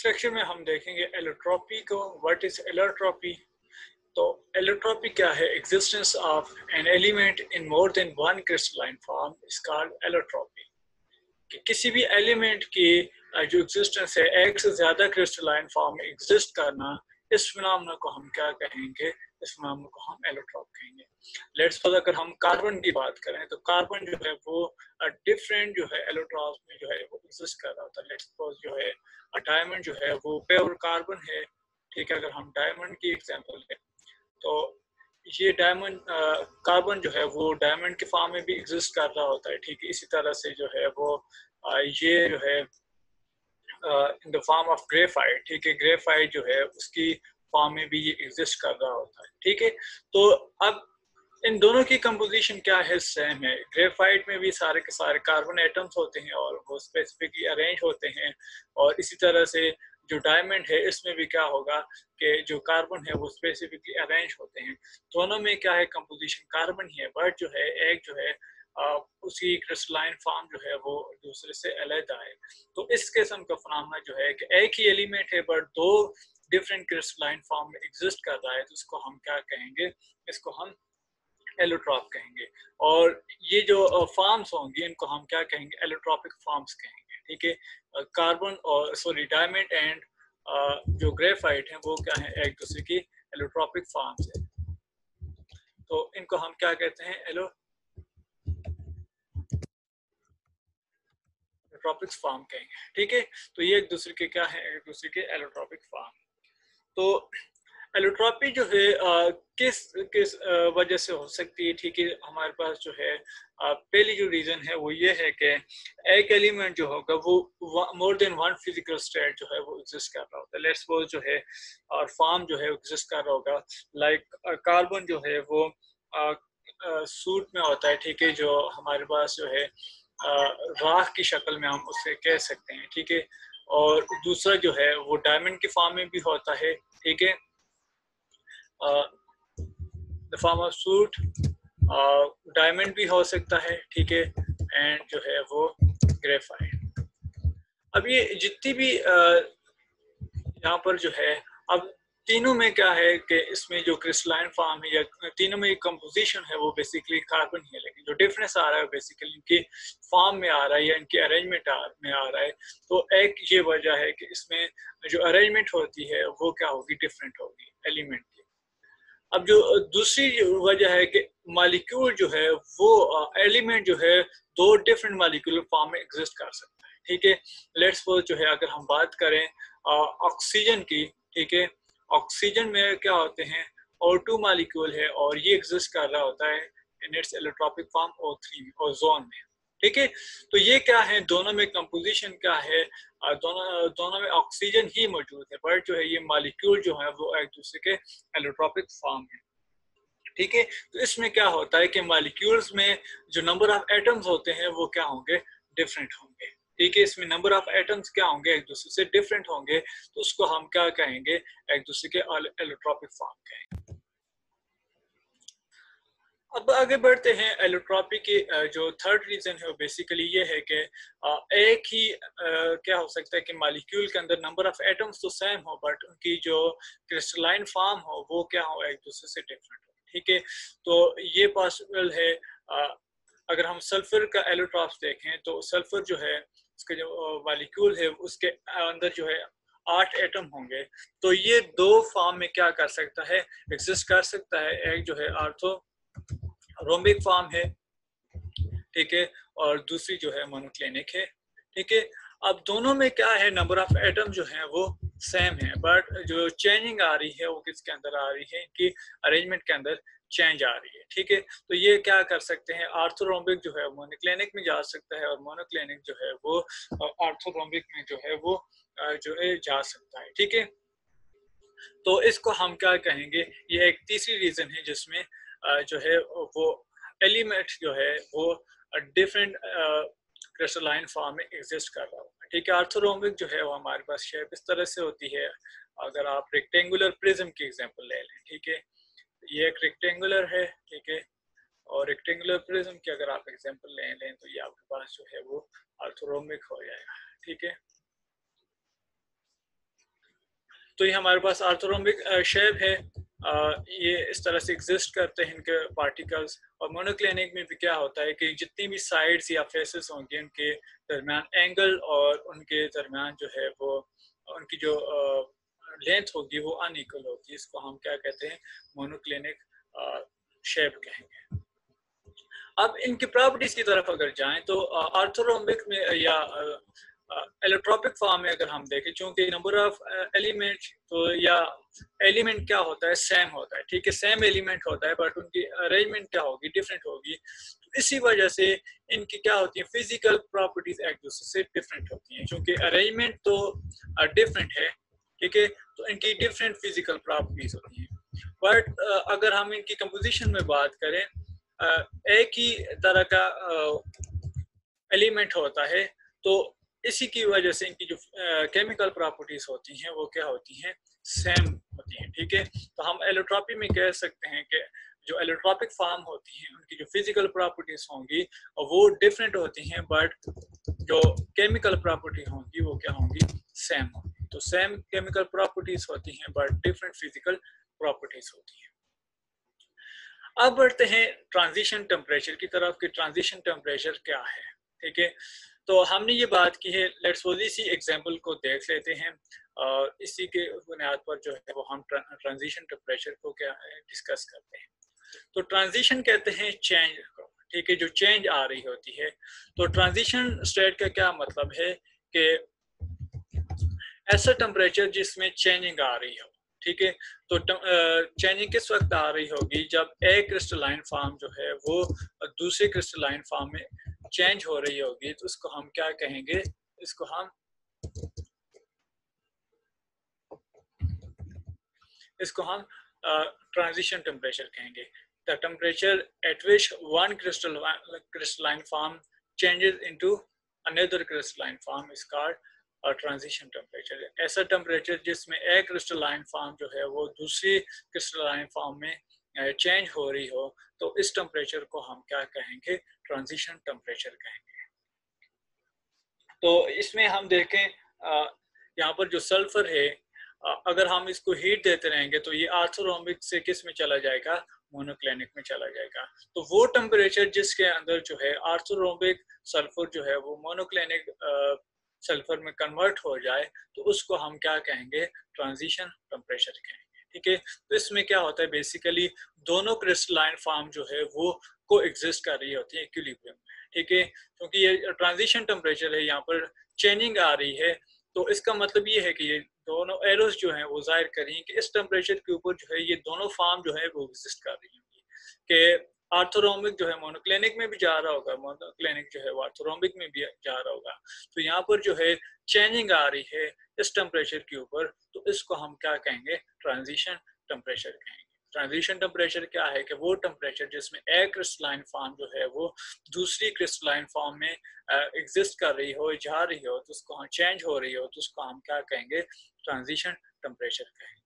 Section में हम देखेंगे एलोट्रॉपी को। What is allotropy? तो एलोट्रॉपी क्या है? Existence of an element in more than one crystalline form is called allotropy. कि किसी भी एलिमेंट की जो एग्जिस्टेंस है एक से ज्यादा क्रिस्टलाइन फॉर्म में एग्जिस्ट करना, इस फिनोमेना को हम क्या कहेंगे? इस फिनोमेना को हम एलोट्रॉप कहेंगे। लेट्स सपोज अगर हम कार्बन की बात करें तो कार्बन जो है वो डिफरेंट जो है एलोट्रॉप में जो है वो एग्जिस्ट कर रहा होता है। लेट्स सपोज जो है डायमंड जो है वो प्योर कार्बन है, ठीक है। अगर हम डायमंड की एग्जांपल लें तो ये डायमंड कार्बन जो है वो डायमंड के फॉर्म में भी एग्जिस्ट कर रहा होता है, ठीक है। इसी तरह से जो है वो ये जो है in the form of graphite, ठीक है। ग्रेफाइट जो है उसकी फॉर्म में भी ये एग्जिस्ट कर रहा होता है, ठीक है। तो अब इन दोनों की कंपोजिशन क्या है? सेम है। ग्रेफाइट में भी सारे के सारे कार्बन एटम्स होते हैं और वो स्पेसिफिकली अरेंज होते हैं, और इसी तरह से जो डायमंड है इसमें भी क्या होगा कि जो कार्बन है वो स्पेसिफिकली अरेंज होते हैं। दोनों में क्या है? कंपोजिशन कार्बन ही है, बट जो है एक जो है उसकी क्रिस्टलाइन फॉर्म जो है वो दूसरे से अलग है। तो इस किस्म का फिनोमेना जो है कि एक ही एलिमेंट है बट दो डिफरेंट क्रिस्टलाइन फॉर्म में एग्जिस्ट कर रहा है, तो इसको हम क्या कहेंगे? इसको हम एलोट्रॉप कहेंगे। और ये जो फॉर्म्स होंगी इनको हम क्या कहेंगे? एलोट्रॉपिक फॉर्म्स कहेंगे, ठीक है। कार्बन और सॉरी डायमंड एंड जो ग्रेफाइट है वो क्या है? एक दूसरे की एलोट्रॉपिक फॉर्म्स है। तो इनको हम क्या कहते हैं? एलोट्रॉपिक फॉर्म कहेंगे, ठीक है। तो ये एक दूसरे के क्या है? एक दूसरे के एलोट्रॉपिक फॉर्म। तो एलोट्रॉपी जो है किस किस वजह से हो सकती है, ठीक है। हमारे पास जो है पहली जो रीजन है वो ये है कि एक एलिमेंट जो होगा वो more than one physical state जो है वो एग्जिस्ट कर रहा होता है। लेट्स सपोज जो है और फॉर्म जो है एग्जिस्ट कर रहा होगा। लाइक कार्बन जो है वो सूट में होता है, ठीक है। जो हमारे पास जो है राख की शक्ल में हम उसे कह सकते हैं, ठीक है। और दूसरा जो है वो डायमंड के फॉर्म में भी होता है, ठीक है। The form of suit diamond भी हो सकता है, ठीक है। एंड जो है वो ग्रेफाइट। अब ये जितनी भी यहाँ पर जो है अब तीनों में क्या है कि इसमें जो क्रिस्टलाइन फॉर्म है या तीनों में कंपोजिशन है वो बेसिकली कार्बन ही है, लेकिन जो डिफरेंस आ रहा है बेसिकली इनके फॉर्म में आ रहा है या इनके अरेंजमेंट में आ रहा है। तो एक ये वजह है कि इसमें जो अरेंजमेंट होती है वो क्या होगी? डिफरेंट होगी एलिमेंट की। अब जो दूसरी वजह है कि मॉलिक्यूल जो है वो एलिमेंट जो है दो डिफरेंट मॉलिक्यूलर फॉर्म में एग्जिस्ट कर सकता है, ठीक है। लेट्स सपोज जो है अगर हम बात करें ऑक्सीजन की, ठीक है। ऑक्सीजन में क्या होते हैं? O2 मॉलिक्यूल है और ये एग्जिस्ट कर रहा होता है in its allotropic form O3 में, ओजोन में, ठीक है। तो ये क्या है? दोनों में कंपोजिशन क्या है? दोनों में ऑक्सीजन ही मौजूद है, बट जो है ये मॉलिक्यूल जो है वो एक दूसरे के एलोट्रॉपिक फॉर्म है, ठीक है। तो इसमें क्या होता है कि मॉलिक्यूल्स में जो नंबर ऑफ एटम्स होते हैं वो क्या होंगे? डिफरेंट होंगे, ठीक है। इसमें नंबर ऑफ एटम्स क्या होंगे? एक दूसरे से डिफरेंट होंगे, तो उसको हम क्या कहेंगे? एक दूसरे के एलोट्रॉपिक फॉर्म कहेंगे। अब आगे बढ़ते हैं। एलोट्रॉपी की जो थर्ड रीजन है वो बेसिकली ये है कि एक ही क्या हो सकता है कि मॉलिक्यूल के अंदर नंबर ऑफ एटम्स तो सेम हो बट उनकी जो क्रिस्टलाइन फॉर्म हो वो क्या हो? एक दूसरे से डिफरेंट हो, ठीक है। तो ये पॉसिबल है। अगर हम सल्फर का एलोट्रॉप्स देखें तो सल्फर जो है उसके जो मॉलिक्यूल है उसके अंदर जो है 8 एटम होंगे। तो ये दो फॉर्म में क्या कर सकता है? एग्जिस्ट कर सकता है। एक जो है आर्थो रोम्बिक फॉर्म है, ठीक है, और दूसरी जो है मोनोक्लिनिक है, ठीक है। अब दोनों में क्या है? नंबर ऑफ एटम जो है वो सेम है, बट जो चेंजिंग आ रही है वो किसके अंदर आ रही है? इनकी अरेंजमेंट के अंदर चेंज आ रही है, ठीक है। तो ये क्या कर सकते हैं? आर्थोरोम्बिक जो है मोनोक्लिनिक में जा सकता है और मोनोक्लिनिक जो है वो आर्थोरोम्बिक में जो है वो जो है जा सकता है, ठीक है। तो इसको हम क्या कहेंगे? ये एक तीसरी रीजन है जिसमें जो है वो एलिमेंट जो है वो डिफरेंट क्रिस्टलाइन फॉर्म में एग्जिस्ट कर रहा होगा, ठीक है। आर्थोरोम्बिक जो है वो हमारे पास शेप इस तरह से होती है। अगर आप रेक्टेंगुलर प्रिज्म की एग्जांपल ले लें, ठीक है। ये एक रेक्टेंगुलर है, ठीक है। और रेक्टेंगुलर प्रिज्म की अगर आप एग्जांपल ले लें तो ये आपके पास जो है वो आर्थोरोम्बिक हो जाएगा, ठीक है। तो ये हमारे पास ऑर्थोरोम्बिक शेप है। ये इस तरह से एग्जिस्ट करते हैं इनके पार्टिकल्स। और मोनोक्लिनिक में भी क्या होता है कि जितनी भी साइड्स या फेसेस होंगे उनके दरमियान एंगल और उनके दरमियान जो है वो उनकी जो लेंथ होगी वो अनइक्वल होगी। इसको हम क्या कहते हैं, मोनोक्लिनिक शेप कहेंगे। अब इनकी प्रॉपर्टीज की तरफ अगर जाएं तो ऑर्थोरोम्बिक में या एलोट्रोपिक फॉर्म में अगर हम देखें, चूंकि नंबर ऑफ एलिमेंट तो या एलिमेंट क्या होता है, सेम होता है, ठीक है, सेम एलिमेंट होता है, बट उनकी अरेंजमेंट क्या होगी, डिफरेंट होगी। तो इसी वजह से इनकी क्या होती है, फिजिकल प्रॉपर्टीज एक दूसरे से डिफरेंट होती हैं। चूंकि अरेंजमेंट तो डिफरेंट है, ठीक है, तो इनकी डिफरेंट फिजिकल प्रॉपर्टीज होती हैं। बट अगर हम इनकी कंपोजिशन में बात करें, एक ही तरह का एलिमेंट होता है, तो इसी की वजह से इनकी जो केमिकल प्रॉपर्टीज होती हैं वो क्या होती हैं, सेम होती हैं, ठीक है। तो हम एलोट्रॉपी में कह सकते हैं कि जो एलोट्रॉपिक फॉर्म होती हैं उनकी जो फिजिकल प्रॉपर्टीज होंगी वो डिफरेंट होती हैं, बट जो केमिकल प्रॉपर्टी होंगी वो क्या होंगी, सेम होंगी। तो सेम केमिकल प्रॉपर्टीज होती हैं बट डिफरेंट फिजिकल प्रॉपर्टीज होती हैं। अब बढ़ते हैं ट्रांजिशन टेम्परेचर की तरफ कि ट्रांजिशन टेम्परेचर क्या है, ठीक है। तो हमने ये बात की है, लेट्स सपोज इसी एग्जांपल को देख लेते हैं और इसी के बुनियाद पर जो है वो हम ट्रांजिशन टेम्परेचर को क्या डिस्कस करते हैं। तो ट्रांजिशन कहते हैं चेंज को, ठीक है, जो चेंज आ रही होती है। तो ट्रांजिशन स्टेट का क्या मतलब है कि ऐसा टेम्परेचर जिसमें चेंजिंग आ रही हो, ठीक है। तो चेंजिंग किस वक्त आ रही होगी, जब एक क्रिस्टलाइन फॉर्म जो है वो दूसरे क्रिस्टलाइन फॉर्म में चेंज हो रही होगी। तो इसको हम क्या कहेंगे, इसको हम ट्रांजिशन टेम्परेचर कहेंगे। The temperature at which one crystalline form changes into another crystalline form is called transition temperature. ऐसा टेम्परेचर जिसमें एक क्रिस्टलाइन फॉर्म जो है वो दूसरी क्रिस्टलाइन फॉर्म में चेंज हो रही हो, तो इस टेम्परेचर को हम क्या कहेंगे, ट्रांजिशन टेम्परेचर कहेंगे। तो इसमें हम देखें यहाँ पर जो सल्फर है, अगर हम इसको हीट देते रहेंगे तो ये ऑर्थोरोम्बिक से किस में चला जाएगा, मोनोक्लिनिक में चला जाएगा। तो वो टेम्परेचर जिसके अंदर जो है ऑर्थोरोम्बिक सल्फर जो है वो मोनोक्लिनिक सल्फर में कन्वर्ट हो जाए, तो उसको हम क्या कहेंगे, ट्रांजिशन टेम्परेचर कहेंगे, ठीक है। तो इसमें क्या होता है, बेसिकली दोनों क्रिस्टलाइन फॉर्म जो है वो को एग्जिस्ट कर रही होती है इक्विलिब्रियम में, ठीक है। क्योंकि ये ट्रांजिशन टेम्परेचर है, यहाँ पर चेंजिंग आ रही है, तो इसका मतलब ये है कि ये दोनों एरोस जो हैं वो जाहिर कर रही हैं कि इस टेम्परेचर के ऊपर जो है ये दोनों फॉर्म जो है वो एग्जिस्ट कर रही होंगी, कि ऑर्थोरोम्बिक जो है मोनोक्लिनिक में भी जा रहा होगा, मोनोक्लिनिक जो है वो ऑर्थोरोम्बिक में भी जा रहा होगा। तो यहाँ पर जो है चेंजिंग आ रही है इस टेम्परेचर के ऊपर, तो इसको हम क्या कहेंगे, ट्रांजिशन टेम्परेचर कहेंगे। ट्रांजिशन टेम्परेचर क्या है कि वो टेम्परेचर जिसमें एक क्रिस्टलाइन फॉर्म जो है वो दूसरी क्रिस्टलाइन फॉर्म में एग्जिस्ट कर रही हो, जा रही हो, तो उसको हम चेंज हो रही हो, तो उसको हम क्या कहेंगे, ट्रांजिशन टेम्परेचर कहेंगे।